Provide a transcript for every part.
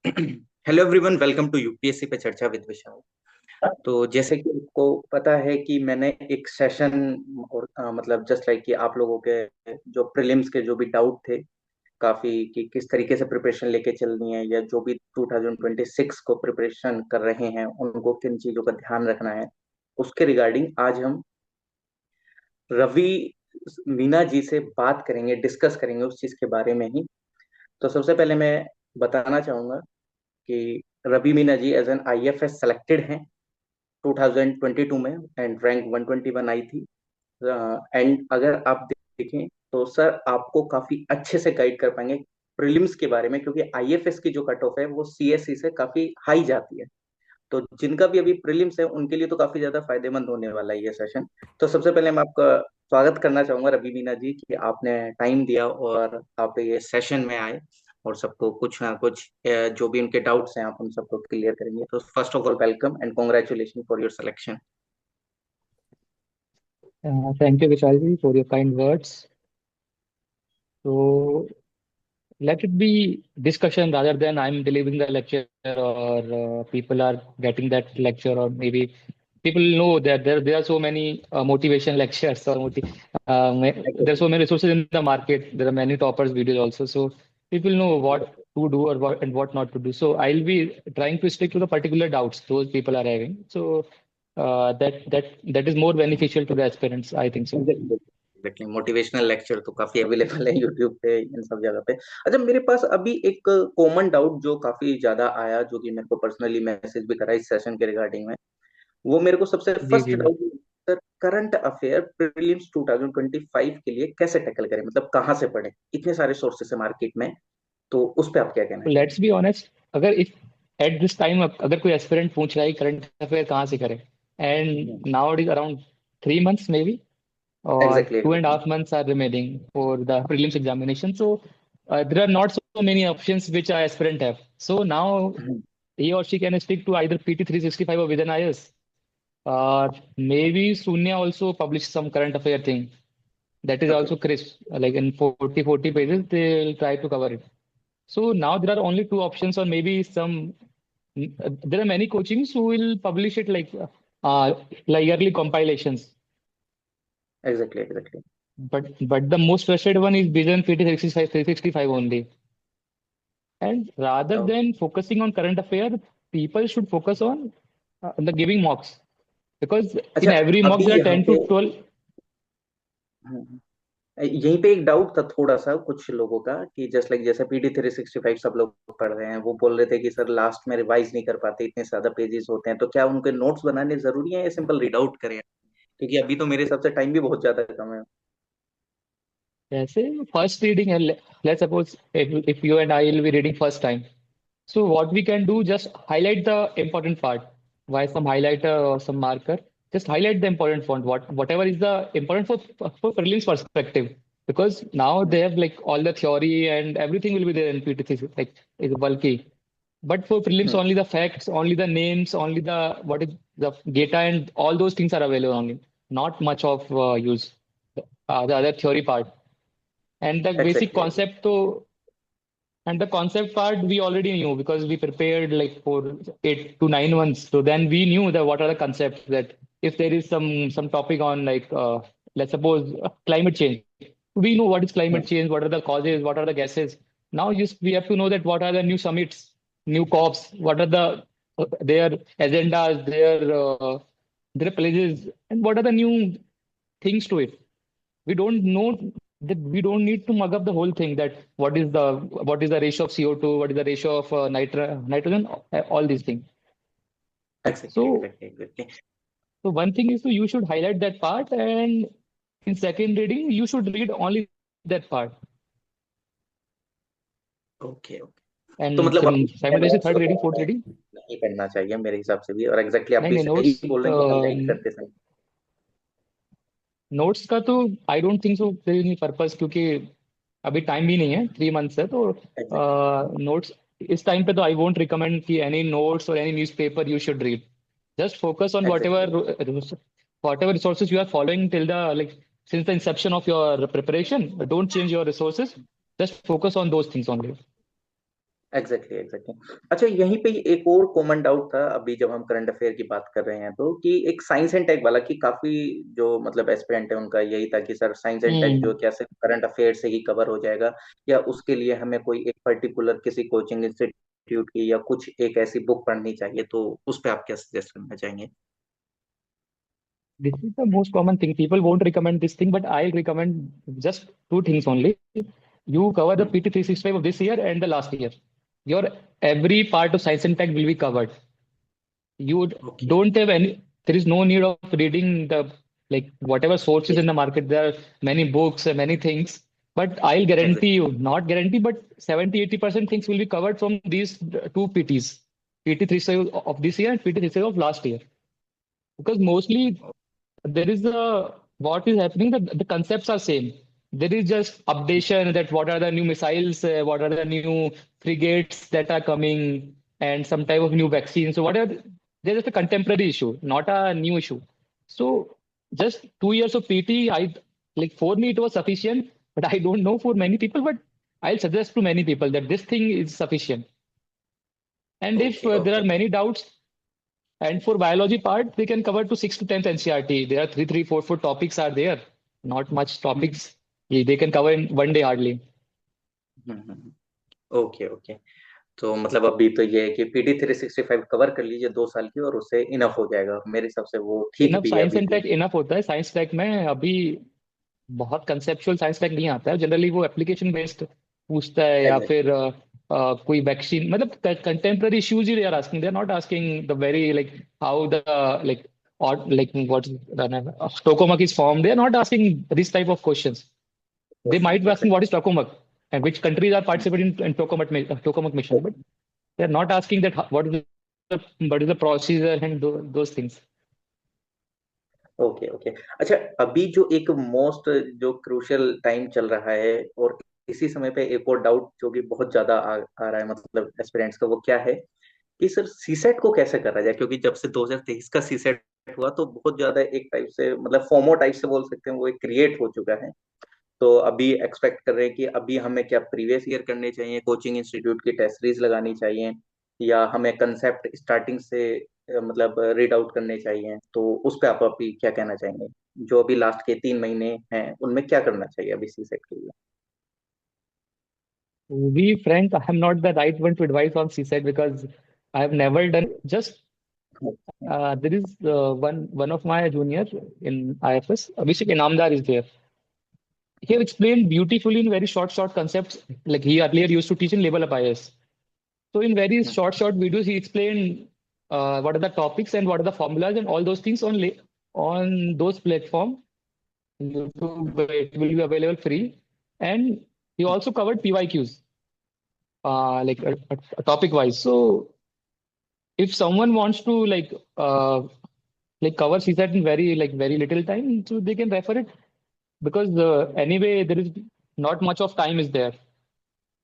Hello everyone, welcome to UPSC पे चर्चा with विशाल। तो जैसे कि आपको पता है कि मैंने एक सेशन और मतलब जस्ट लाइक कि आप लोगों के जो प्रीलिम्स के जो भी डाउट थे काफी कि किस तरीके से प्रिपरेशन लेके चलनी है, या जो भी 2026 को प्रिपरेशन कर रहे हैं उनको किन चीजों का ध्यान रखना है, उसके रिगार्डिंग आज हम रवि मीना जी से बात करेंगे, डिस्कस करेंगे उस चीज के बारे में ही। तो सबसे पहले मैं बताना चाहूंगा कि रवि मीना जी एज एन आईएफएस सेलेक्टेड हैं 2022 में, एंड रैंक 121 आई थी। एंड अगर आप देखें तो सर आपको काफी अच्छे से गाइड कर पाएंगे प्रीलिम्स के बारे में, क्योंकि आईएफएस की जो कट ऑफ है वो सीएससी से काफी हाई जाती है। तो जिनका भी अभी प्रीलिम्स है उनके लिए तो काफी ज्यादा फायदेमंद होने वाला है ये सेशन। तो सबसे पहले मैं आपका स्वागत करना चाहूंगा रवि मीना जी कि आपने टाइम दिया और आप ये सेशन में आए, और सबको कुछ ना कुछ जो भी उनके डाउट्स हैं आप उन सबको क्लियर करेंगे। तो first of all welcome and congratulation for your selection. Thank you, Vishalji, for your kind words. So let it be discussion rather than I'm delivering the lecture or people are getting that lecture, or maybe people know that there are so many motivation lectures or there's so many resources in the market. There are many toppers videos also, so people know what to do or what and what not to do. So I'll be trying to stick to the particular doubts those people are having. So that is more beneficial to the aspirants, I think so. Exactly, motivational lecture तो काफी available है YouTube पे, इन सब जगह पे। अच्छा, मेरे पास अभी एक कॉमन डाउट जो काफी ज्यादा आया, जो कि मेरे को पर्सनली मैसेज भी करा इस सेशन के रिगार्डिंग में, वो मेरे को सबसे जी फर्स्ट जी जी। Doubt, sir current affair prelims 2025 के लिए कैसे टैकल करें, मतलब कहाँ से पढ़ें, इतने सारे सोर्सेस है मार्केट में। तो उस पे आप क्या कहना चाहेंगे? लेट्स बी ऑनेस्ट, अगर इफ एट दिस टाइम अगर कोई एस्पिरेंट पूछ रहा है करंट अफेयर कहाँ से करें, and now it is around 3 months maybe, or exactly, 2.5 months are remaining for the prelims examination. So there are not so many options which a aspirant have. So now he or she can stick to either PT 365 or within IS. Maybe Sunya also published some current affair thing that is okay. also crisp, like in 40 pages, they'll try to cover it. So now there are only two options, or maybe some. There are many coachings who will publish it uh, like yearly compilations. Exactly, exactly. But the most trusted one is Vision PT 365 only. And rather than focusing on current affair, people should focus on the giving mocks, because in अच्छा, every mock अभी there are यहाँ 10 पे to 12. यहीं पे एक doubt था थोड़ा सा कुछ लोगों का कि जस्ट लाइक जैसे पीटी 365 सब लोग पढ़ रहे हैं, वो बोल रहे थे कि सर लास्ट में रिवाइज नहीं कर पाते, इतने ज्यादा पेजेस होते हैं, तो क्या उनके नोट्स बनाने जरूरी है या सिंपल रीड आउट करें? क्योंकि अभी तो मेरे हिसाब से टाइम भी बहुत ज्यादा कम है। जैसे first reading, and let's suppose if you and I will be reading first time. So what we can do, just highlight the important part. Why some highlighter or some marker? Just highlight the important font. Whatever is the important for prelims perspective. Because now they have like all the theory and everything will be there in PTC, like is bulky. But for prelims, hmm. only the facts, only the names, only the what is the data, and all those things are available only. Not much of use. The other theory part and the basic exactly, concept. So and the concept part we already knew because we prepared like for 8 to 9 months. So then we knew that what are the concepts, that if there is some topic on like let's suppose climate change, we know what is climate change, what are the causes, what are the gases. Now just we have to know that what are the new summits, new COPs, what are the their agendas, their pledges, and what are the new things to it. We don't know that, we don't need to mug up the whole thing, that what is the ratio of CO2, what is the ratio of nitrogen, all these things. Exactly, So exactly, exactly. so one thing is, so you should highlight that part, and in second reading you should read only that part, okay, okay. तो and मतलब अभी simultaneously notes third reading, वगैरह fourth में reading. नहीं पढ़ना चाहिए मेरे हिसाब से भी, और एग्जैक्टली आप नहीं भी नहीं, सही नोट्स बोल रहे हैं कि हाईलाइट करते समय। नोट्स का तो I don't think so there is any purpose, क्योंकि अभी टाइम भी नहीं है, 3 months है, तो एग्जैक्टली, नोट्स इस टाइम पे तो आई वोंट रिकमेंड कि एनी नोट्स और any newspaper you should read. Just focus on exactly, whatever resources you are following till the like since the inception of your preparation. Don't change your resources. Just focus on those things only. Exactly exactly. अच्छा, यहीं पे एक और common doubt था अभी जब हम current affair की बात कर रहे हैं, तो कि एक साइंस एंड टेक वाला, कि काफी जो मतलब एस्पिरेंट है उनका यही था कि सर साइंस एंड टेक जो हम्म। क्या सिर्फ करंट अफेयर से ही कवर हो जाएगा, या उसके लिए हमें कोई एक पर्टिकुलर किसी कोचिंग इंस्टीट्यूट की या कुछ एक ऐसी बुक पढ़नी चाहिए, तो उस पर आप क्या सजेस्ट करना चाहेंगे? This is the most common thing. People won't recommend this thing, but I'll recommend just two things only. You cover the hmm. PT 365 of this year and the last year. Your every part of science and tech will be covered. You okay. don't have any, there is no need of reading the, like, whatever sources in the market. There are many books and many things, but I'll guarantee exactly. you, not guarantee, but 70-80% things will be covered from these two PTs, PT 365 of this year and PT 365 of last year. Because mostly there is a, what is happening, that the concepts are same. There is just updation, that what are the new missiles, what are the new frigates that are coming, and some type of new vaccine. So what are there's just a contemporary issue, not a new issue. So just 2 years of PT, I, like, for me it was sufficient, but I don't know for many people. But I'll suggest to many people that this thing is sufficient. And if okay there are okay. many doubts, and for biology part, they can cover to 6 to 10th NCRT. There are three, four topics are there. Not much topics. They can cover in one day hardly. Okay okay. तो मतलब अभी तो ये है कि PD 365 cover कर लीजिए 2 साल की, और उससे इनफ हो जाएगा मेरे हिसाब से, वो ठीक इनफ भी है साइंस अभी एंड के टेक लिए। इनफ होता है। साइंस टेक में अभी बहुत कंसेप्चुअल साइंस टेक नहीं आता है। जनरली वो एप्लीकेशन बेस्ड पूछता है, या एग्जैक्टली। फिर कोई वैक्सीन, मतलब कंटेम्प्रेरी इश्यूज ही they are asking. They are not asking the very, like, how the, like, or like what tokamak is formed. They are not asking this type of questions. They might be asking exactly. what is tokamak and which countries are participating in tokamak, tokamak mission, but they are not asking that what is the procedure and those things. Okay okay. अच्छा, अभी जो एक most जो crucial time चल रहा है, और इसी समय पे एक और डाउट जो कि बहुत ज्यादा आ रहा है मतलब एस्पिरेंट्स का, वो क्या है कि सर सीसेट को कैसे करा जाए, क्योंकि जब से 2023 का सीसेट हुआ तो बहुत ज्यादा एक टाइप से मतलब फोमो टाइप से बोल सकते हैं, वो एक क्रिएट हो चुका है। तो अभी एक्सपेक्ट कर रहे हैं कि अभी हमें क्या प्रीवियस ईयर करने चाहिए, कोचिंग इंस्टीट्यूट की टेस्ट सीरीज लगानी चाहिए, या हमें कंसेप्ट स्टार्टिंग से मतलब रीड आउट करने चाहिए, तो उस पे आप अभी क्या कहना चाहेंगे? जो अभी लास्ट के 3 महीने हैं उनमें क्या करना चाहिए अभी सीसेट के लिए? To be frank, I am not the right one to advise on CSET because I have never done it. Just there is one of my junior in IFS, Abhishek Inamdar is there. He have explained beautifully in very short concepts. Like he earlier used to teach in Label Up IS. So in very short videos, he explained what are the topics and what are the formulas and all those things on on those platform. YouTube, it will be available free. And he also covered PYQs, like a topic wise. So if someone wants to, like cover CSAT in very little time, so they can refer it, because anyway there is not much of time is there.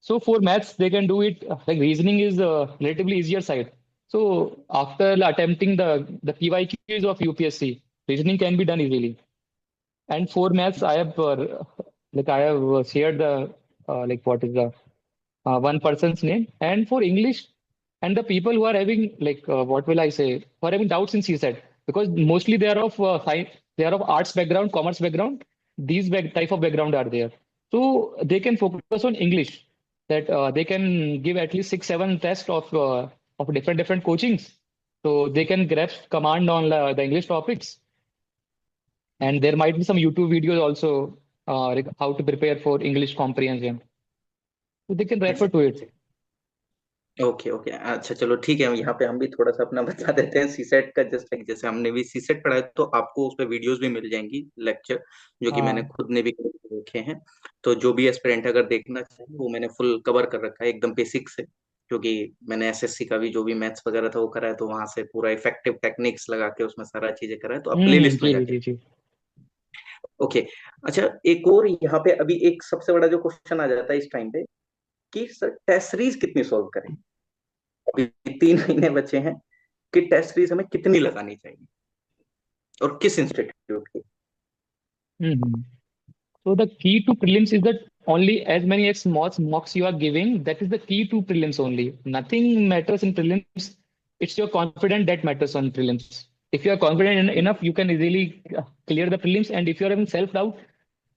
So for maths, they can do it. Like reasoning is relatively easier side. So after attempting the PYQs of UPSC, reasoning can be done easily. And for maths, I have shared the, like, what is the one person's name. And for English, and the people who are having, like, what will I say, who are having doubts in CSET, because mostly they are of science, they are of arts background, commerce background. These type of background are there, so they can focus on English. That they can give at least 6 7 tests of different coachings, so they can grasp command on the English topics. And there might be some YouTube videos also, like how to prepare for English comprehension, so they can refer to it. Exactly. Okay okay. अच्छा चलो ठीक है, यहाँ पे हम भी थोड़ा सा अपना बता देते हैं सीसेट का। जस्ट लाइक जैसे हमने भी सीसेट पढ़ा है, तो आपको उस पे वीडियोस भी मिल जाएंगी, लेक्चर, जो कि मैंने हाँ। खुद ने भी देखे हैं। तो जो भी एस्पिरेंट अगर देखना चाहे, वो मैंने फुल कवर कर रखा है एकदम बेसिक से, क्योंकि मैंने एसएससी का भी जो भी मैथ्स वगैरह था वो करा है, तो वहां से पूरा इफेक्टिव टेक्निक्स लगा के उसमें सारा चीजें करा है, तो आप प्ले लिस्ट में जी जाके। जी जी। ओके। अच्छा, एक और यहाँ पे अभी एक सबसे बड़ा जो क्वेश्चन आ जाता है इस टाइम पे, कि सर टेस्ट सीरीज कितनी सॉल्व करें? अभी 3 महीने बचे हैं, कि टेस्ट सीरीज हमें कितनी लगानी चाहिए, और किस इंस्टीट्यूट की? Hmm. So the key to prelims is that only as many as mocks you are giving, that is the key to prelims only. Nothing matters in prelims. It's your confidence that matters on prelims. If you are confident enough, you can easily clear the prelims. And if you are having self-doubt,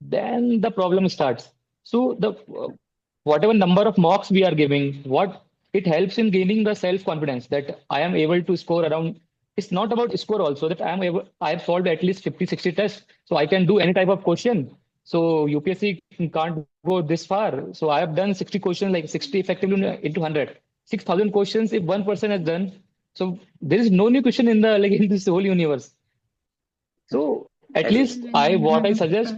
then the problem starts. So the whatever number of mocks we are giving, what it helps in gaining the self-confidence that I am able to score around. It's not about score also that I have solved at least 50, 60 tests. So I can do any type of question. So UPSC can't go this far. So I have done 60 questions, like 60 effectively into 100. 6,000 questions if one person has done. So there is no new question in the like in this whole universe. So at Exactly. least what I suggest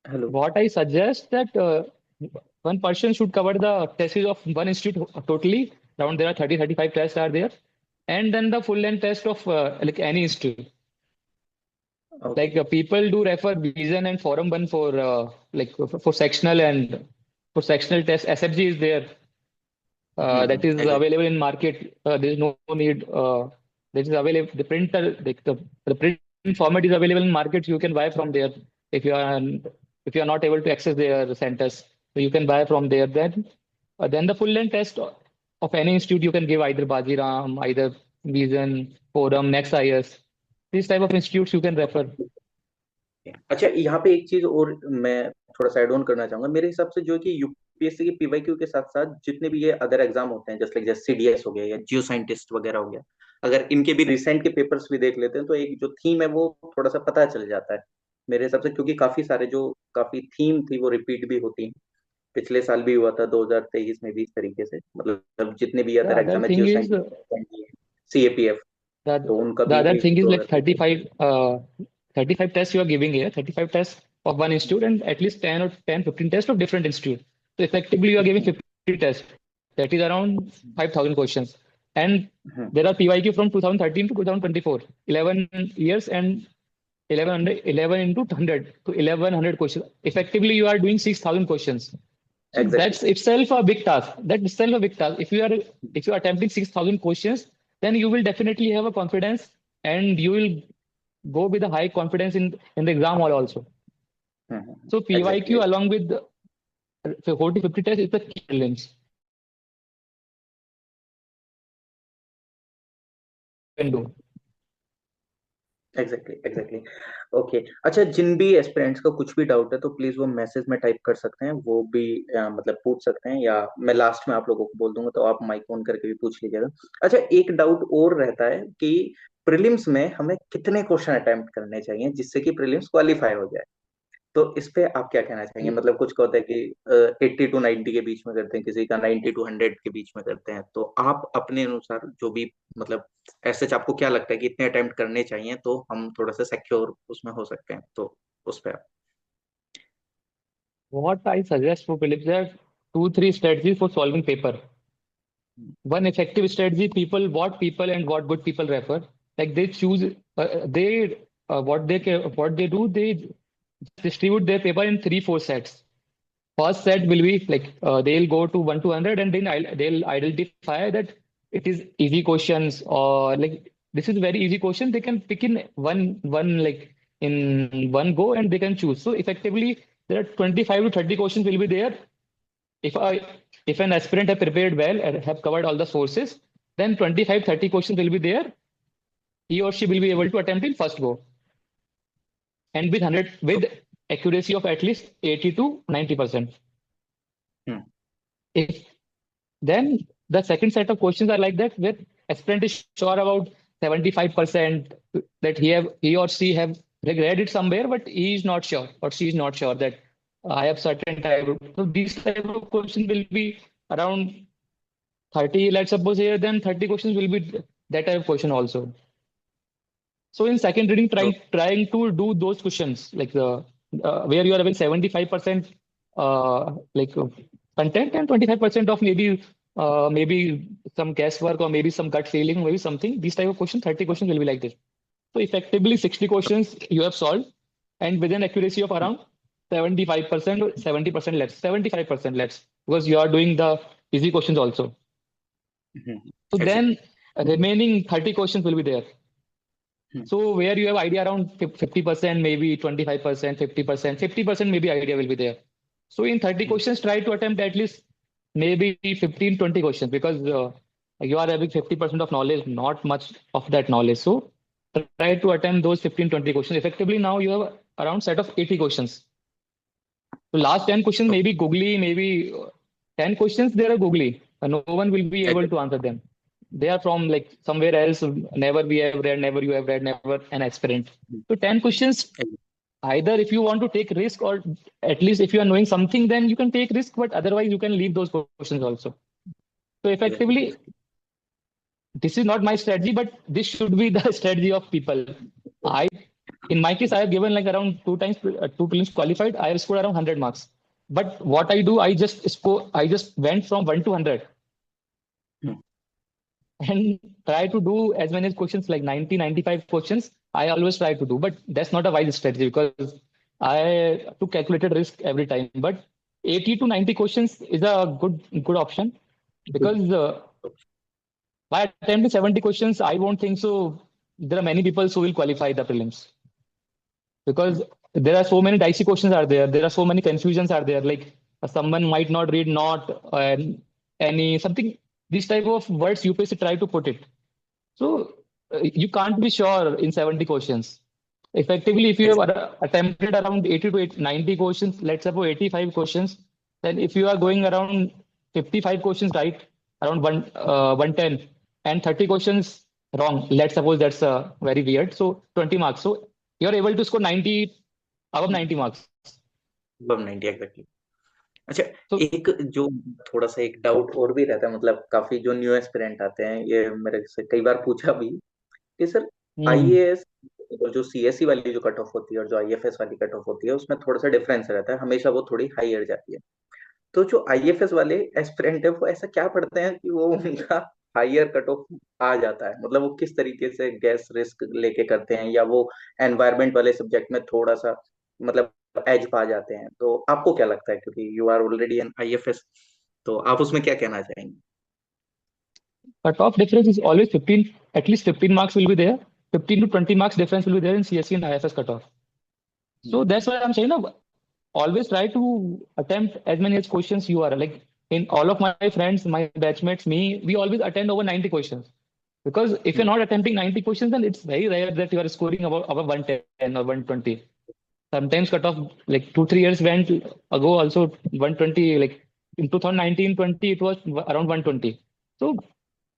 Hello. what I suggest that one person should cover the tests of one institute totally. Around there are 30, 35 tests are there. And then the full length test of like any institute. Okay. Like people do refer Vision and Forum One for like for sectional and for sectional test. SFG is there. That is Exactly. available in market. There is no need. That is available. The printer, the print format is available in market. You can buy from there if you are if you are not able to access their centers. So you can buy from there. Then the full length test of any institute you can give either Bajiram, either Vision, Forum, Next IS. These type of institutes you can refer. अच्छा, यहाँ पे एक चीज और मैं थोड़ा सा add on करना चाहूंगा। मेरे हिसाब से जो है कि यूपीएससी के पीवाईक्यू के साथ साथ जितने भी ये अदर एग्जाम होते हैं, जैसे सीडीएस हो गया या जियो साइंटिस्ट वगैरह हो गया, अगर इनके भी रिसेंट के पेपर्स भी देख लेते हैं तो एक जो थीम है वो थोड़ा सा पता चल जाता है मेरे हिसाब से, क्योंकि काफी सारे जो काफी थीम थी वो रिपीट भी होती है। पिछले साल भी हुआ था 2023 में भी इस तरीके से, मतलब जितने भी The अदर other एग्जाम है, thing Jio is scientist, CAPF, The, तो उनका the भी other thing is जो like है वो 35 tests you are giving here, 35 tests of one institute and at least 10 or 10, 15 tests of different institute. So effectively you are giving 50 tests. That is around 5,000 questions. And hmm, there are PYQ from 2013 to 2024, 11 years and 11 into 100 to 1100 questions. Effectively you are doing 6,000 questions. So exactly. that's itself a big task. That's itself a big task. If you are attempting 6,000 questions, then you will definitely have a confidence and you will go with a high confidence in the exam hall also. So exactly. PYQ along with the 40, 50 tests is the key prelims you can do. Exactly exactly. Okay, अच्छा, जिन भी aspirants का कुछ भी doubt है तो please वो message में type कर सकते हैं, वो भी मतलब पूछ सकते हैं, या मैं लास्ट में आप लोगों को बोल दूंगा तो आप माइक ऑन करके भी पूछ लीजिएगा। अच्छा, एक डाउट और रहता है कि प्रीलिम्स में हमें कितने क्वेश्चन अटेम्प्ट करने चाहिए जिससे कि प्रीलिम्स क्वालिफाई हो जाए, तो इस पे आप क्या कहना चाहेंगे? मतलब कुछ को होता है कि 80 to 90 के बीच में करते हैं, किसी का 90 to 100 के बीच में करते हैं, तो आप अपने अनुसार जो भी मतलब ऐसे आपको क्या लगता है कि इतने अटेम्प्ट करने चाहिए तो हम थोड़ा सा सिक्योर उसमें हो सकते हैं, तो उस पे आप। What I suggest for prelims are two, three strategies for solving paper. One effective strategy, what people and what good people refer. Like they choose, they what they do, they distribute their paper in three, four sets. First set will be like they'll go to 1 to 100 and then they'll identify that it is easy questions or like this is very easy question. They can pick in one like in one go and they can choose. So effectively, there are 25 to 30 questions will be there. If I if an aspirant have prepared well and have covered all the sources, then 25, 30 questions will be there. He or she will be able to attempt in first go and with 100 with accuracy of at least 80 to 90%. Hmm, If then the second set of questions are like that, where aspirant is sure about 75% that he or she have like read it somewhere, but he is not sure or she is not sure that I have certain type of. So these type of questions will be around 30. Let's suppose here, then 30 questions will be that type of question also. So in second reading, तो trying to do those questions like the where you are having 75% like content and 25% of maybe some guesswork or maybe some gut feeling, maybe something. These type of questions, 30 questions will be like this. So effectively 60 questions you have solved and with an accuracy of around 75% or 70% less, 75% less because you are doing the easy questions also. So then exactly. remaining 30 questions will be there. So where you have idea around 50%, maybe 25%, 50%, 50% maybe idea will be there. So in 30 questions, try to attempt at least maybe 15, 20 questions because you are having 50% of knowledge, not much of that knowledge. So try to attempt those 15, 20 questions. Effectively, now you have around set of 80 questions. So last 10 questions, maybe googly, maybe 10 questions, they are googly. No one will be able to answer them. They are from like somewhere else, never we have read, never you have read, never an aspirant. So 10 questions, either if you want to take risk or at least if you are knowing something, then you can take risk, but otherwise you can leave those questions also. So effectively, this is not my strategy, but this should be the strategy of people. I, in my case, I have given like around two times, two prelims qualified. I have scored around 100 marks. But what I do, I just went from 1 to 100 and try to do as many questions like 90, 95 questions. I always try to do, but that's not a wise strategy because I took calculated risk every time. But 80 to 90 questions is a good option because by attempting 70 questions, I won't think so. There are many people who will qualify the prelims because there are so many dicey questions are there. There are so many confusions are there. Like someone might not read not any something. These type of words UPSC try to put it. So you can't be sure in 70 questions. Effectively, if you have attempted around 80 to 90 questions, let's suppose 85 questions, then if you are going around 55 questions right, around 110, and 30 questions wrong, let's suppose that's very weird. So 20 marks. So you're able to score 90, above 90 marks. above 90 exactly. अच्छा, So एक जो थोड़ा सा एक doubt और भी रहता है, मतलब काफी जो न्यू एस्पिरेंट आते हैं, ये मेरे से कई बार पूछा भी कि सर hmm, आईएएस और जो सीएससी वाली जो कट ऑफ होती है और जो आईएफएस वाली कट ऑफ होती है, उसमें थोड़ा सा डिफरेंस रहता है, हमेशा वो थोड़ी हाईयर जाती है। तो जो आईएफएस वाले एस्पिरेंट है वो ऐसा क्या पढ़ते हैं कि वो उनका हायर कट ऑफ आ जाता है, मतलब वो किस तरीके से गैस रिस्क लेके करते हैं, या वो एनवायरमेंट वाले सब्जेक्ट में थोड़ा सा मतलब एज पा जाते हैं? तो आपको क्या लगता है, क्योंकि you are already an IFS, तो आप उसमें क्या कहना चाहेंगे? cutoff difference is always 15, at least 15 marks will be there. 15 to 20 marks difference will be there in CSE and IFS cutoff. So that's why I'm saying, no, always try to attempt as many as questions you are. Like in all of my friends, my batchmates, me, we always attend over 90 questions. Because if you're not attempting 90 questions, then it's very rare that you are scoring above 110 or 120. Sometimes cutoff like 2, 3 years went ago also 120, like in 2019, 20, it was around 120. So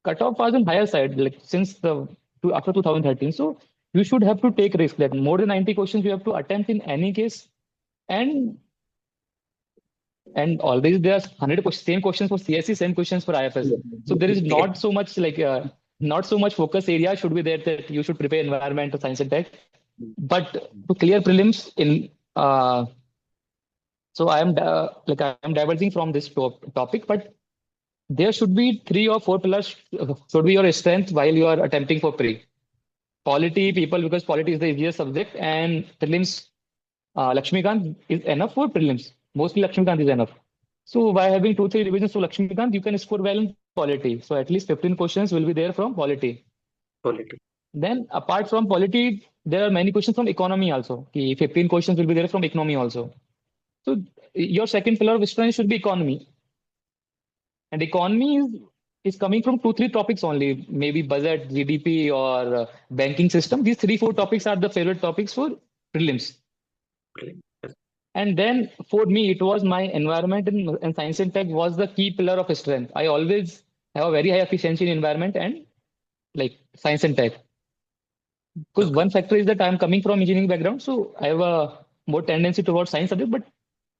cutoff was on higher side, like since after 2013. So you should have to take risk that more than 90 questions you have to attempt in any case. And always there are 100 questions, same questions for CSE, same questions for IFS. So there is not so much like not so much focus area should be there that you should prepare environment or science and tech. But to clear prelims in so I am diverging from this topic, but there should be 3 or 4 pillars should be your strength while you are attempting for pre. Polity people because polity is the easiest subject and prelims Lakshmikant is enough for prelims. Mostly Lakshmikant is enough. So by having 2, 3 revisions to Lakshmikant, you can score well in polity. So at least 15 questions will be there from polity. Quality. Then apart from polity, there are many questions from economy also. 15 questions will be there from economy also. So your second pillar of strength should be economy. And economy is coming from 2, 3 topics only, maybe budget, GDP, or banking system. These 3, 4 topics are the favorite topics for prelims. And then for me, it was my environment and science and tech was the key pillar of strength. I always have a very high efficiency in environment and like science and tech. Because one factor is that I'm coming from engineering background, so I have a more tendency towards science subject, but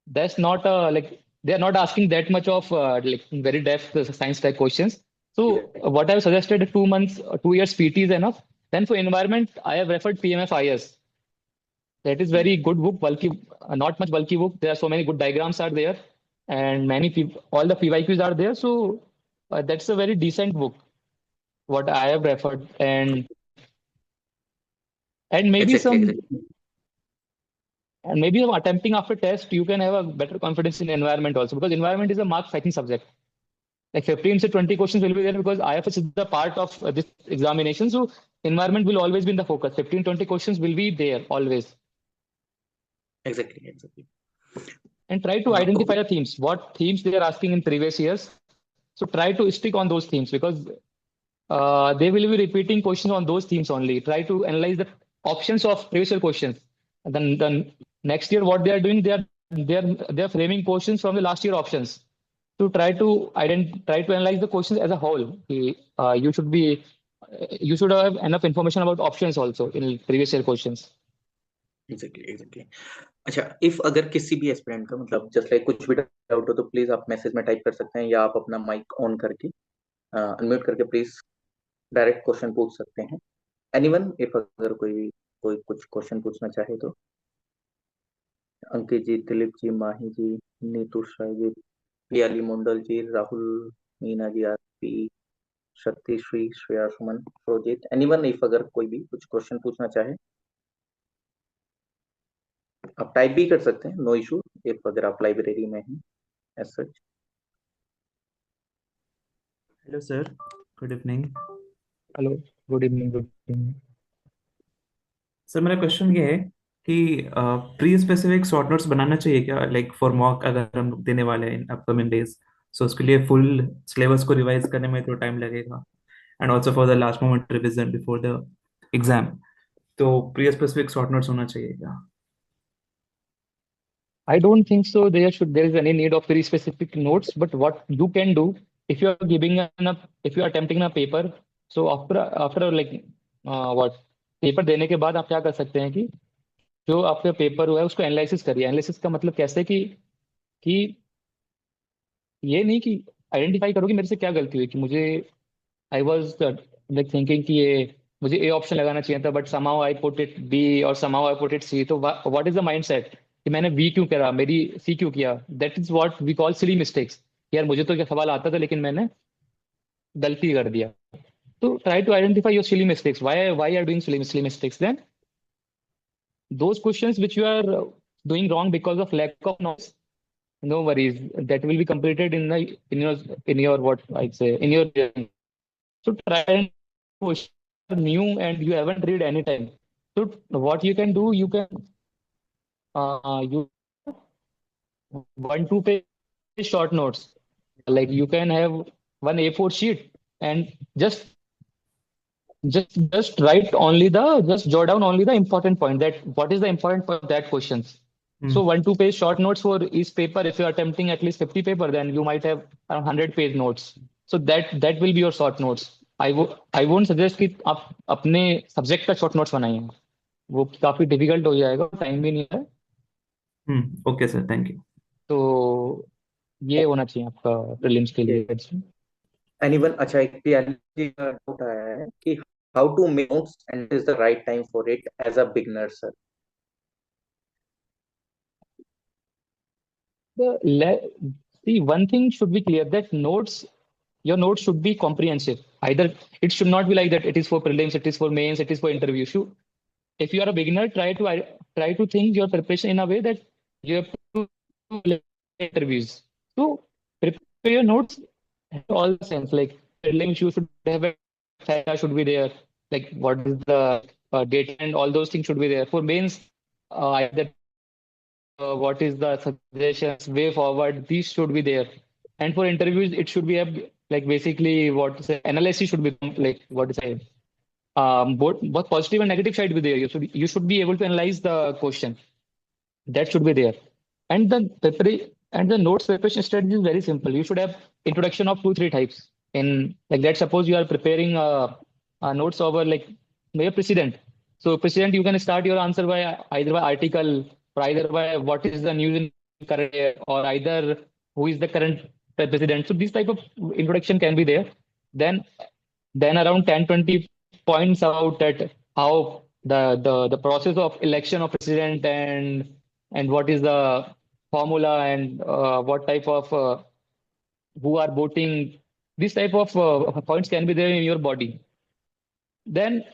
that's not like they are not asking that much of like very depth science tech questions. So what I've suggested 2 months, 2 years PT is enough. Then for environment, I have referred PMFIS. That is very good book, bulky, not much bulky book. There are so many good diagrams are there, and many people, all the PYQs are there. So that's a very decent book. What I have referred, and maybe exactly some, exactly. and maybe attempting after test, you can have a better confidence in environment also because environment is a mark fighting subject. Like 15 to 20 questions will be there because IFS is the part of this examination. So environment will always be in the focus. 15-20 questions will be there always. Exactly. And try to identify Okay. the themes, what themes they are asking in previous years. So try to stick on those themes because they will be repeating questions on those themes only. Try to analyze the options of previous year questions. And then next year, what they are doing, they are framing questions from the last year options. To try to analyze the questions as a whole. You should have enough information about options also in previous year questions. Exactly अच्छा, if अगर किसी भी aspirant का मतलब just like कुछ भी doubt हो तो प्लीज आप मैसेज में टाइप कर सकते हैं, या आप अपना माइक ऑन करके अनम्यूट करके प्लीज डायरेक्ट क्वेश्चन पूछ सकते हैं। एनीवन, इफ अगर कोई कोई कुछ क्वेश्चन पूछना चाहे तो अंकित जी, दिलीप जी, माही जी, नीतू शाह जी, पियाली मंडल जी, राहुल मीना जी, आरपी, शक्ति श्री, श्रेया सुमन, प्रोजित, एनीवन, इफ अगर कोई भी कुछ क्वेश्चन पूछना चाहे आप टाइप भी कर सकते हैं, नो इशू, इफ अगर आप लाइब्रेरी में हैं as such. Hello sir, good evening. Hello, good evening, good evening. Sir मेरा क्वेश्चन ये है कि प्री स्पेसिफिक शॉर्ट नोट्स बनाना चाहिए क्या, लाइक फॉर मॉक अगर हम लोग देने वाले हैं इन अपकमिंग डेज। सो उसके लिए फुल सिलेबस को रिवाइज करने में तो टाइम लगेगा, and also for the last moment revision before the exam. तो प्री स्पेसिफिक शॉर्ट नोट्स होना चाहिए क्या? I don't think so. There is any need of very specific notes. But what you can do if you are if you are attempting a paper, so after like what paper देने के बाद आप क्या कर सकते हैं कि जो आपका पेपर हुआ है उसको एनालिसिस करिए। एनालिसिस का मतलब कैसे कि ये नहीं कि आइडेंटिफाई करो कि मेरे से क्या गलती हुई, कि मुझे आई वॉज लाइक थिंकिंग कि ये मुझे ए ऑप्शन लगाना चाहिए था but समाउ I put it be और समाउ आई पुट इट सी। तो व्हाट इज द माइंडसेट कि मैंने बी क्यों करा, मेरी सी क्यों किया। That is what we call silly mistakes. यार मुझे तो क्या सवाल आता था लेकिन मैंने गलती कर दिया। तो try to identify your silly mistakes, why are doing silly mistakes, then those questions which you are doing wrong because of lack of knowledge, no worries, that will be completed in your what I say in your journey. So try and push new and you haven't read any time. So what you can do, you can you 1-2 page short notes. Like you can have one A4 sheet and just write only just jot down only the important point, that what is the important point of that questions. So 1-2 page short notes for each paper. If you are attempting at least 50 paper, then you might have around 100-page notes. So that will be your short notes. I won't suggest कि आप अपने subject का short notes बनाइए, वो काफी difficult हो जाएगा, time भी नहीं है। Okay sir, thank you. तो ये होना चाहिए आपका प्रीलिम्स के लिए। एनीवन, अच्छा, एक पियाली का डाउट आया है कि how to make notes and is the right time for it as a beginner sir. See, one thing should be clear, that your notes should be comprehensive. Either it should not be like that it is for prelims, it is for mains, it is for interviews. If you are a beginner, try to think your preparation in a way that you have to do interviews. So prepare your notes in all sense. Like prelims, you should have a data should be there. Like what is the date and all those things should be there. For mains, either what is the suggestions way forward, these should be there. And for interviews it should be like basically what to say, analysis should be like what to say, both positive and negative side be there. You should be able to analyze the question, that should be there. And the notes preparation strategy is very simple. You should have introduction of 2-3 types. In like that, suppose you are preparing notes over like maybe a precedent. So precedent, you can start your answer by either by article or either by what is the news in current year, or either who is the current president. So this type of introduction can be there. Then around 10-20 points about that how the process of election of president, and what is the formula, and what type of who are voting. This type of points can be there in your body. Then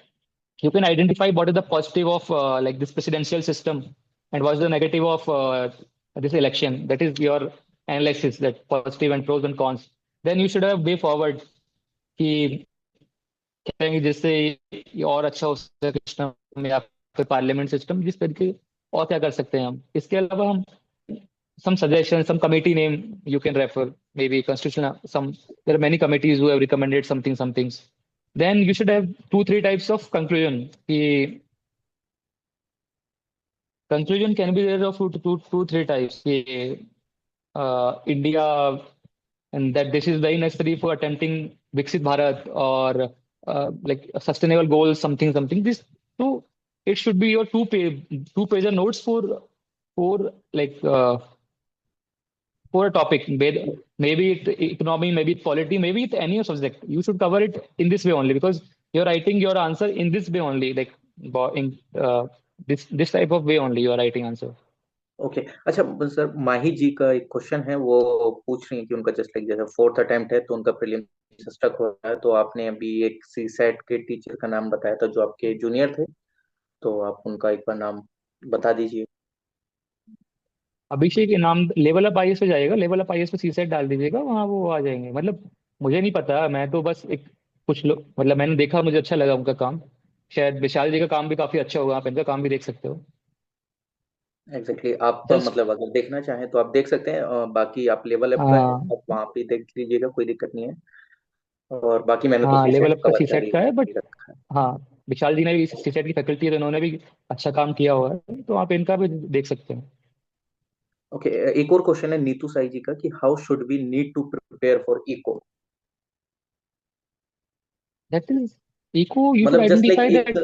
you can identify what is the positive of like this presidential system, and what's the negative of this election. That is your analysis, that positive and pros and cons. Then you should have way forward. करेंगे जिससे ये और अच्छा हो सके system या फिर parliament system, जिस तरीके और क्या कर सकते हैं हम। इसके अलावा हम some suggestions, some committee name you can refer, maybe constitutional, some, there are many committees who have recommended some things. Then you should have two three types of conclusion. The conclusion can be there of two three types. India, and that this is very necessary for attempting Viksit Bharat, or like a sustainable goals, something. This, so it should be your two pager notes for like for a topic. Maybe it economy, maybe it polity, maybe it any subject. You should cover it in this way only, because you're writing your answer in this way only, like in this type of way only you are writing answer. Okay अच्छा sir, माही जी का एक question है, वो पूछ रही है कि उनका जस्ट लाइक जैसे फोर्थ अटेम्प्ट है तो उनका प्रीलिम स्टक हो रहा है, तो आपने अभी एक सी सेट के टीचर का नाम बताया था जो आपके जूनियर थे, तो आप उनका एक बार नाम बता दीजिए। अभिषेक के नाम लेवल अप आईएएस पे जाएगा, लेवल अप आईएएस पे सी सेट डाल दीजिएगा, वहाँ वो आ जाएंगे। मतलब मुझे नहीं पता, मैं तो बस एक कुछ लोग, मतलब मैंने देखा, मुझे अच्छा लगा उनका काम। शायद विशाल जी का काम भी काफी अच्छा होगा, आप इनका काम भी देख सकते हो। एग्जैक्टली आप जस्ट मतलब अगर देखना चाहें तो आप देख सकते हैं, बाकी आप लेवल अप का है हाँ, आप वहाँ पे देख लीजिएगा, कोई दिक्कत नहीं है। और बाकी मैंने तो हाँ सी लेवल सेट अप का कवर सी कर सेट का है, बट ही रखा है। हाँ, विशाल जी ने भी सी सेट की फैकल्टी है, तो इन्होंने भी अच्छा काम किया हुआ है, तो आप इनका भी देख सकते हैं। ओके, एक और क्वेश्चन है नीतू साई जी का कि how should we need to prepare for eco. That is eco, you should मतलब जस्ट लाइक आइडेंटिफाई एक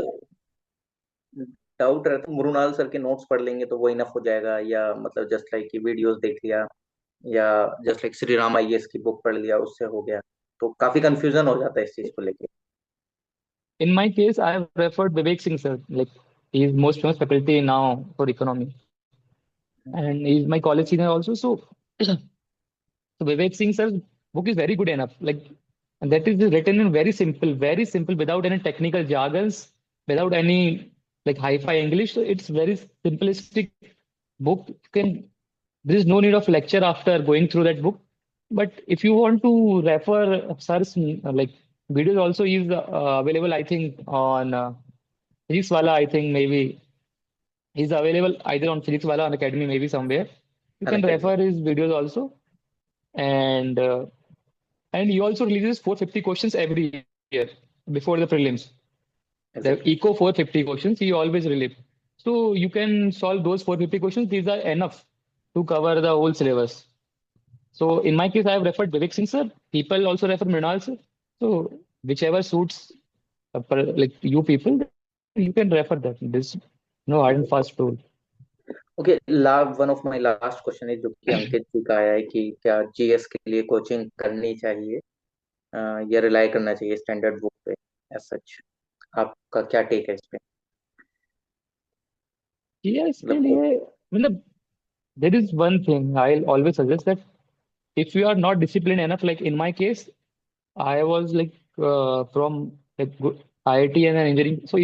दैट। डाउट रहता है, मृणाल सर के नोट्स पढ़ लेंगे तो वो इनफ हो जाएगा, या मतलब जस्ट लाइक कि वीडियोस देख लिया, या just like Shri Ram IAS की बुक पढ़ लिया उससे हो गया, तो काफी कंफ्यूजन हो जाता है इस चीज को लेके। In my case, I have referred Vivek Singh sir. Like he is most famous faculty now for economy, and he is my college senior also. So, so Vivek Singh sir's book is very good enough. Like, and that is written in very simple, without any technical jargons, without any like hi-fi English. So it's very simplistic book. You can, there is no need of lecture after going through that book. But if you want to refer sir's like videos also is available, I think on. Physics Wala, I think maybe he's available either on Physics Wala on Academy, maybe somewhere. You can Unacademy. refer his videos also, and he also releases 450 questions every year before the prelims. The exactly. Eco 450 questions he always release. So you can solve those 450 questions. These are enough to cover the whole syllabus. So in my case, I have referred Vivek Singh sir. People also refer Mrinal sir. So whichever suits like you people, you can refer that. This no hard and fast rule. Okay, one of my last question है जो कि अंकित जी का आया है कि क्या GS के लिए कोचिंग करनी चाहिए, या रिलाई करना चाहिए स्टैंडर्ड बुक पे एज सच, आपका क्या टेक है इस पे? Yeah, इसके मतलब लिए मतलब there is one thing I'll always suggest, that if you are not disciplined enough, like in my case, I was like from like IIT and engineering. So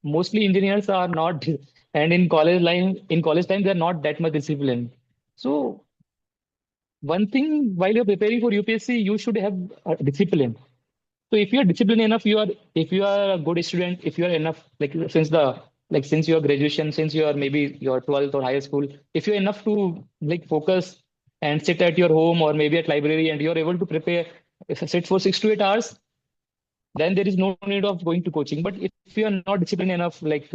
mostly engineers are not, and in college time they are not that much disciplined. So one thing, while you're preparing for UPSC, you should have discipline. So if you are disciplined enough, if you are a good student, if you are enough, like since your graduation, since you are maybe your 12th or higher school, if you're enough to like focus and sit at your home or maybe at library, and you're able to prepare, sit for 6 to 8 hours, then there is no need of going to coaching. But if you are not disciplined enough, like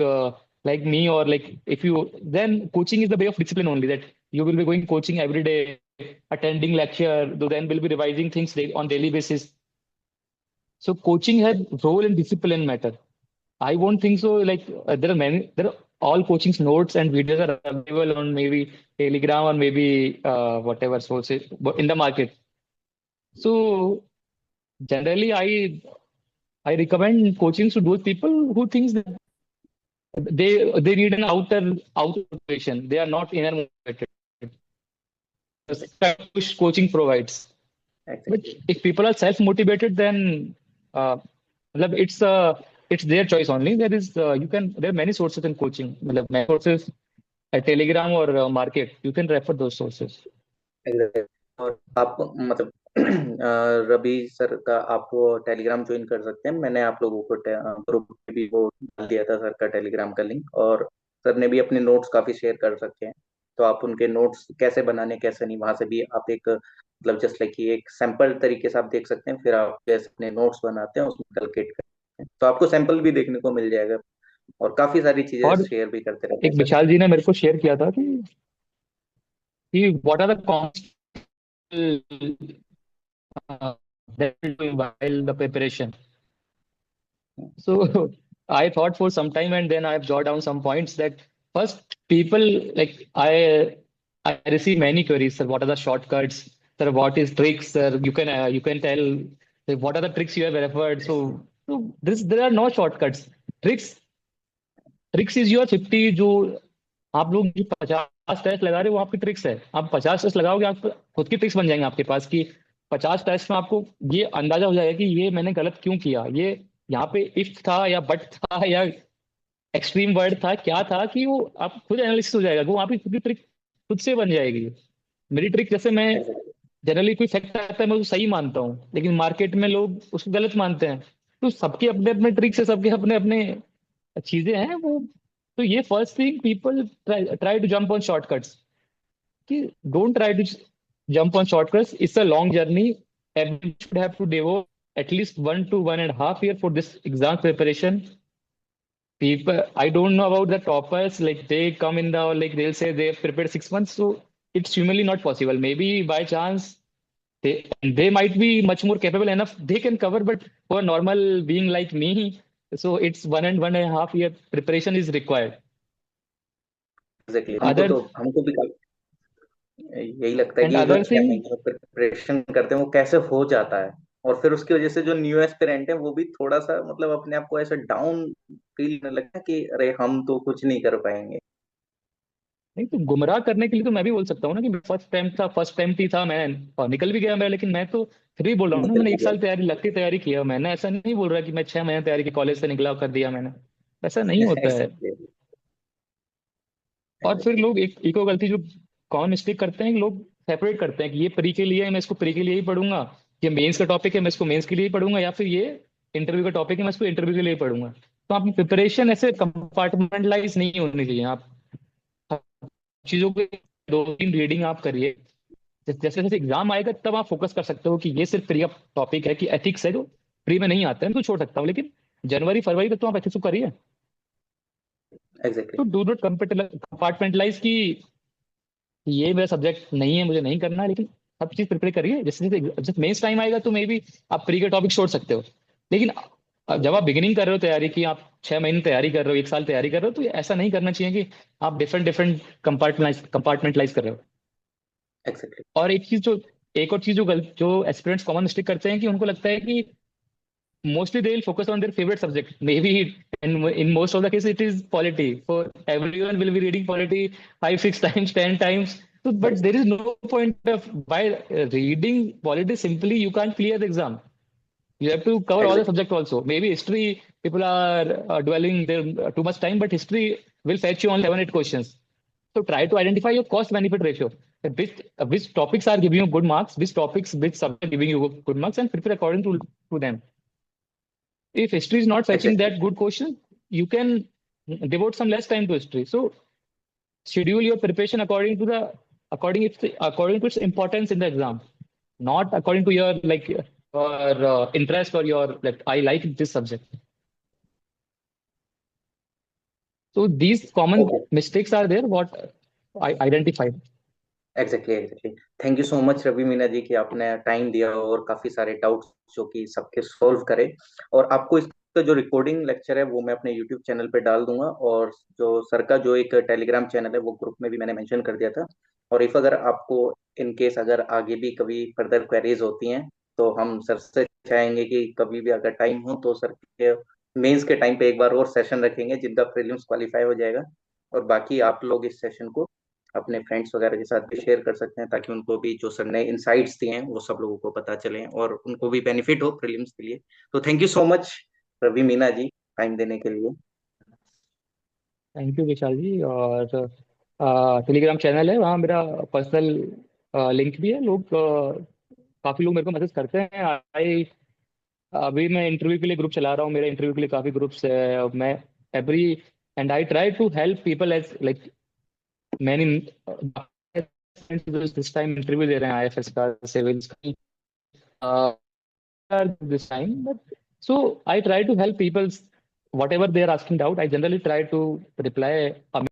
me, or like if you, then coaching is the way of discipline only. That you will be going coaching every day, attending lecture, then will be revising things on daily basis. So coaching has role in discipline matter. I won't think so. Like there are all coaching's notes and videos are available on maybe Telegram or maybe whatever sources in the market. So generally, I recommend coaching to those people who thinks that they need an outer motivation. They are not inner motivated. That's kind of push coaching provides. But exactly. if people are self motivated, then uh, मतलब it's their choice only. There are many sources in coaching. मतलब many sources at Telegram or market. You can refer those sources. Exactly. और आप मतलब Ravi sir का आप वो Telegram join कर सकते हैं। मैंने आप लोगों को ग्रुप में भी वो डाल दिया था सर का टेलीग्राम का लिंक, और सर ने भी अपने नोट्स काफी शेयर कर रखे हैं। तो आप उनके नोट्स कैसे बनाने कैसे नहीं, वहां से भी आप एक मतलब जस्ट लाइक कि एक सैंपल तरीके से आप देख सकते हैं। फिर आप जैसे अपने नोट्स बनाते हैं उसमें कैलकुलेट करते हैं, तो आपको सैंपल भी देखने को मिल जाएगा। और काफी सारी चीजें और शेयर भी करते रहते हैं एक सर। विशाल जी ने मेरे को शेयर किया था कि what are the while the preparation. So I thought for some time, and then I've jotted down some points that first people like I receive many queries, sir. What are the shortcuts? Sir, what is tricks? Sir, you can tell like, what are the tricks you have referred. So this there are no shortcuts. Tricks is your 50 जो आप लोग जो 50 test लगा रहे हो वो आपकी tricks है। आप 50 टेस्ट लगाओगे आप खुद की ट्रिक्स बन जाएंगे आपके पास कि 50 टेस्ट में आपको ये अंदाजा हो जाएगा कि ये मैंने गलत क्यों किया, ये यहाँ पे इफ था या बट था या एक्सट्रीम वर्ड था क्या था, कि वो आप खुद एनालिसिस हो जाएगा, वो आपकी खुद की ट्रिक खुद से बन जाएगी। मेरी ट्रिक जैसे मैं जनरली कोई फैक्ट आता है मैं उसको सही मानता हूँ, लेकिन मार्केट में लोग उसको गलत मानते हैं। तो सबके अपने अपने ट्रिक्स है, सबके अपने अपने चीजें हैं वो। तो ये first thing people try to jump on shortcuts, कि don't try to jump on shortcuts, it's a long journey. Everyone should have to devote at least 1 to 1.5 year for this exam preparation. People, I don't know about the toppers, like they come in the, like they'll say they've prepared 6 months, so it's humanly not possible. Maybe by chance they might be much more capable enough, they can cover, but for a normal being like me, so it's 1 and 1.5 year preparation is required. Exactly, Other हमको भी यही लगता है and कि जो other 6 महीने thing, में preparation करते हैं वो कैसे हो जाता है। और फिर उसकी वजह से जो न्यू एस्पिरेंट है वो भी थोड़ा सा मतलब अपने आप को ऐसा डाउन फील करने लगता है कि अरे हम तो कुछ नहीं कर पाएंगे। नहीं तो गुमराह करने के लिए तो मैं भी बोल सकता हूँ ना कि फर्स्ट टाइम ही था मैं, और निकल भी गया मेरा, लेकिन मैं तो फिर भी बोल रहा हूँ ना, निकल मैंने भी एक गया। साल तैयारी लगती तैयारी किया, मैंने ऐसा नहीं बोल रहा कि मैं 6 महीने तैयारी की कॉलेज से निकला कर दिया मैंने, ऐसा नहीं होता है। एग्जैक्टली, और फिर एग्जैक्टली, लोग एक और गलती जो कॉमन मिस्टेक करते हैं कि लोग सेपरेट करते हैं कि ये प्री के लिए है मैं इसको प्री के लिए ही पढ़ूंगा, ये मेंस का टॉपिक है मैं इसको मेंस के लिए ही पढ़ूंगा, या फिर ये इंटरव्यू का टॉपिक है मैं इसको इंटरव्यू के लिए ही पढ़ूंगा। तो आपकी प्रिपरेशन ऐसे कंपार्टमेंटलाइज नहीं होनी चाहिए। आप हर चीजों के 2 3 रीडिंग आप करिए, जैसे जैसे एग्जाम आएगा तब आप फोकस कर सकते हो कि ये सिर्फ प्री का टॉपिक है कि एथिक्स है जो प्री में नहीं आता है, मैं तो छोड़ सकता हूँ, लेकिन जनवरी फरवरी तक तो आप एथिक्स को करिए। एग्जैक्टली, तो डू नॉट कंपार्टमेंटलाइज कि ये मेरा सब्जेक्ट नहीं है मुझे नहीं करना है, लेकिन सब चीज प्रिपेयर करिए। जैसे जैसे जब मेंस टाइम आएगा तो मे बी आप प्री के टॉपिक छोड़ सकते हो, लेकिन जब आप बिगिनिंग कर रहे हो तैयारी की, आप 6 महीने तैयारी कर रहे हो 1 साल तैयारी कर रहे हो, तो ऐसा नहीं करना चाहिए कि आप डिफरेंट डिफरेंट कंपार्टमेंटलाइज कर रहे हो। एग्जैक्टली, और एक और चीज जो जो एस्पिरेंट्स कॉमन मिस्टेक करते हैं कि उनको लगता है कि mostly they will focus on their favorite subject. Maybe in most of the cases it is polity. For everyone will be reading polity 5 6 times 10 times. So, but there is no point of by reading polity simply you can't clear the exam. You have to cover all the exactly, subject also. Maybe history people are dwelling there too much time, but history will fetch you only 7 8 questions. So try to identify your cost benefit ratio. Which topics are giving you good marks, which subject giving you good marks, and prepare according to them. If history is not fetching exactly, that good question, you can devote some less time to history. So schedule your preparation according to its importance in the exam, not according to your like your interest or your like I like this subject. So these common okay, mistakes are there. What I identified. Exactly, exactly. Thank you so much Ravi Meena ji कि आपने time दिया और काफी सारे doubts जो कि सबके solve करे। और आपको इसका जो रिकॉर्डिंग लेक्चर है वो मैं अपने यूट्यूब चैनल पे डाल दूंगा, और जो सर का जो एक टेलीग्राम चैनल है वो ग्रुप में भी मैंने मेंशन कर दिया था। और इफ अगर आपको इन केस अगर आगे भी कभी फर्दर क्वेरीज होती हैं तो हम सर से चाहेंगे कि कभी भी अगर टाइम हो तो सर के मेंस के टाइम पे एक बार और सेशन रखेंगे जिनका प्रीलिम्स क्वालिफाई हो जाएगा। और बाकी आप लोग इस सेशन को अपने फ्रेंड्स वगैरह के साथ भी शेयर कर सकते हैं, ताकि उनको भी जो सर ने इनसाइट्स दिए हैं वो सब लोगों को पता चले और उनको भी बेनिफिट हो प्रीलिम्स के लिए। तो thank you so much Ravi Meena ji time देने के लिए। Thank you Vishal ji. और टेलीग्राम चैनल है वहाँ मेरा पर्सनल लिंक भी है, लोग काफी लोग मेरे को मैसेज करते हैं। आई अभी मैं इंटरव्यू के लिए ग्रुप चला रहा हूँ, मेरे इंटरव्यू के लिए काफी ग्रुप्स है। और मैं every and I try to help people as like many this time interview दे रहे हैं आईएफएस का, सिविल्स का this time. But so I try to help people whatever they are asking doubt. I generally try to reply